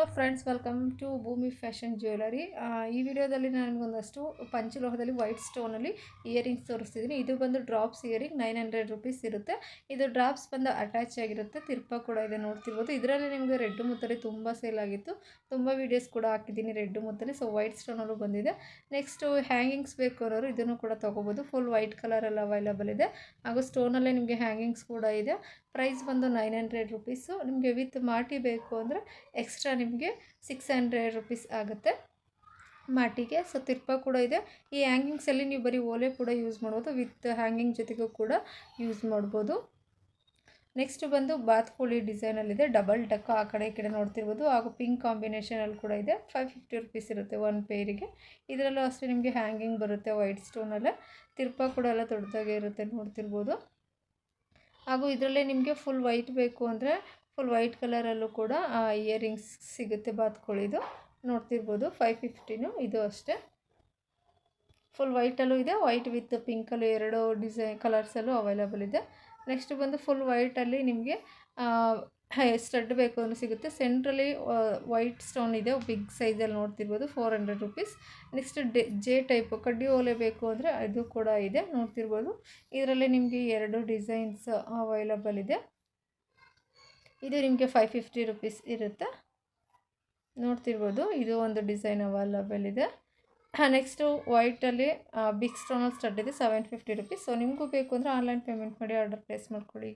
Hello friends, welcome to ಭೂಮಿ fashion jewellery. ಈ ವಿಡಿಯೋದಲ್ಲಿ ನಾನು ನಿಮಗೊಂದಷ್ಟು ಪಂಚಲೋಹದಲ್ಲಿ ವೈಟ್ ಸ್ಟೋನಲ್ಲಿ ಇಯರಿಂಗ್ಸ್ ತೋರಿಸ್ತಿದ್ದೀನಿ. ಇದು ಬಂದು ಡ್ರಾಪ್ಸ್ ಇಯರಿಂಗ್ 900 ರುಪೀಸ್ ಇರುತ್ತೆ. ಇದು ಡ್ರಾಪ್ಸ್ ಬಂದು ಅಟ್ಯಾಚ್ ಆಗಿರುತ್ತೆ, ತಿರ್ಪ ಕೂಡ ಇದೆ ನೋಡ್ತಿರ್ಬೋದು. ಇದರಲ್ಲಿ ನಿಮಗೆ ರೆಡ್ ಮುತ್ತಲ್ಲಿ ತುಂಬ ಸೇಲ್ ಆಗಿತ್ತು, ತುಂಬ ವೀಡಿಯೋಸ್ ಕೂಡ ಹಾಕಿದ್ದೀನಿ ರೆಡ್ ಮುತ್ತಲ್ಲಿ. ಸೊ ವೈಟ್ ಸ್ಟೋನಲ್ಲೂ ಬಂದಿದೆ. ನೆಕ್ಸ್ಟು ಹ್ಯಾಂಗಿಂಗ್ಸ್ ಬೇಕು ಅನ್ನೋರು ಇದನ್ನು ಕೂಡ ತೊಗೋಬೋದು. ಫುಲ್ ವೈಟ್ ಕಲರಲ್ಲಿ ಅವೈಲಬಲ್ ಇದೆ, ಹಾಗೂ ಸ್ಟೋನಲ್ಲೇ ನಿಮಗೆ ಹ್ಯಾಂಗಿಂಗ್ಸ್ ಕೂಡ ಇದೆ. ಪ್ರೈಸ್ ಬಂದು 900 ರುಪೀಸು. ನಿಮಗೆ ವಿತ್ ಮಾಟಿ ಬೇಕು ಅಂದರೆ ಎಕ್ಸ್ಟ್ರಾ ನಿಮಗೆ 600 ರುಪೀಸ್ ಆಗುತ್ತೆ ಮಾಟಿಗೆ. ಸೊ ತಿರ್ಪ ಕೂಡ ಇದೆ. ಈ ಹ್ಯಾಂಗಿಂಗ್ಸಲ್ಲಿ ನೀವು ಬರೀ ಓಲೆ ಕೂಡ ಯೂಸ್ ಮಾಡ್ಬೋದು, ವಿತ್ ಹ್ಯಾಂಗಿಂಗ್ ಜೊತೆಗೂ ಕೂಡ ಯೂಸ್ ಮಾಡ್ಬೋದು. ನೆಕ್ಸ್ಟ್ ಬಂದು ಬಾತ್ಕೋಳಿ ಡಿಸೈನಲ್ಲಿದೆ, ಡಬಲ್ ಡಕ್ ಆ ಕಡೆ ಈ ಕಡೆ ನೋಡ್ತಿರ್ಬೋದು, ಹಾಗೂ ಪಿಂಕ್ ಕಾಂಬಿನೇಷನಲ್ಲಿ ಕೂಡ ಇದೆ. 550 ರುಪೀಸ್ ಇರುತ್ತೆ ಒಂದು ಪೇರಿಗೆ. ಇದರಲ್ಲೂ ಅಷ್ಟೇ ನಿಮಗೆ ಹ್ಯಾಂಗಿಂಗ್ ಬರುತ್ತೆ ವೈಟ್ ಸ್ಟೋನಲ್ಲೇ. ತಿರ್ಪ ಕೂಡ ಎಲ್ಲ ದೊಡ್ಡದಾಗೆ ಇರುತ್ತೆ ನೋಡ್ತಿರ್ಬೋದು. ಹಾಗೂ ಇದರಲ್ಲೇ ನಿಮಗೆ ಫುಲ್ ವೈಟ್ ಬೇಕು ಅಂದರೆ ಫುಲ್ ವೈಟ್ ಕಲರಲ್ಲೂ ಕೂಡ ಇಯರಿಂಗ್ಸ್ ಸಿಗುತ್ತೆ ಬಾತ್ಕೋಳಿದು ನೋಡ್ತಿರ್ಬೋದು. 550 ಇದು ಅಷ್ಟೇ. ಫುಲ್ ವೈಟಲ್ಲೂ ಇದೆ, ವೈಟ್ ವಿತ್ ಪಿಂಕಲ್ಲೂ ಎರಡು ಕಲರ್ಸಲ್ಲೂ ಅವೈಲಬಲ್ ಇದೆ. ನೆಕ್ಸ್ಟ್ ಬಂದು ಫುಲ್ ವೈಟಲ್ಲಿ ನಿಮಗೆ ಸ್ಟಡ್ ಬೇಕು ಅಂದರೆ ಸಿಗುತ್ತೆ. ಸೆಂಟ್ರಲ್ಲಿ ವೈಟ್ ಸ್ಟೋನ್ ಇದೆ, ಬಿಗ್ ಸೈಜಲ್ಲಿ ನೋಡ್ತಿರ್ಬೋದು, 400 ರುಪೀಸ್. ನೆಕ್ಸ್ಟ್ ಜೆ ಟೈಪು ಕಡ್ಡಿ ಓಲೆ ಬೇಕು ಅಂದರೆ ಇದು ಕೂಡ ಇದೆ ನೋಡ್ತಿರ್ಬೋದು. ಇದರಲ್ಲಿ ನಿಮಗೆ ಎರಡು ಡಿಸೈನ್ಸ್ ಅವೈಲಬಲ್ ಇದೆ. ಇದು ನಿಮಗೆ 550 ರುಪೀಸ್ ಇರುತ್ತೆ ನೋಡ್ತಿರ್ಬೋದು. ಇದು ಒಂದು ಡಿಸೈನ್ ಅವೈಲಬಲ್ ಇದೆ. ನೆಕ್ಸ್ಟು ವೈಟಲ್ಲಿ ಬಿಗ್ ಸ್ಟೋನಲ್ಲಿ ಸ್ಟಡ್ ಇದೆ, 750 ರುಪೀಸ್. ಸೊ ನಿಮಗೂ ಬೇಕು ಅಂದರೆ ಆನ್ಲೈನ್ ಪೇಮೆಂಟ್ ಮಾಡಿ ಆರ್ಡರ್ ಪ್ಲೇಸ್ ಮಾಡ್ಕೊಳ್ಳಿ.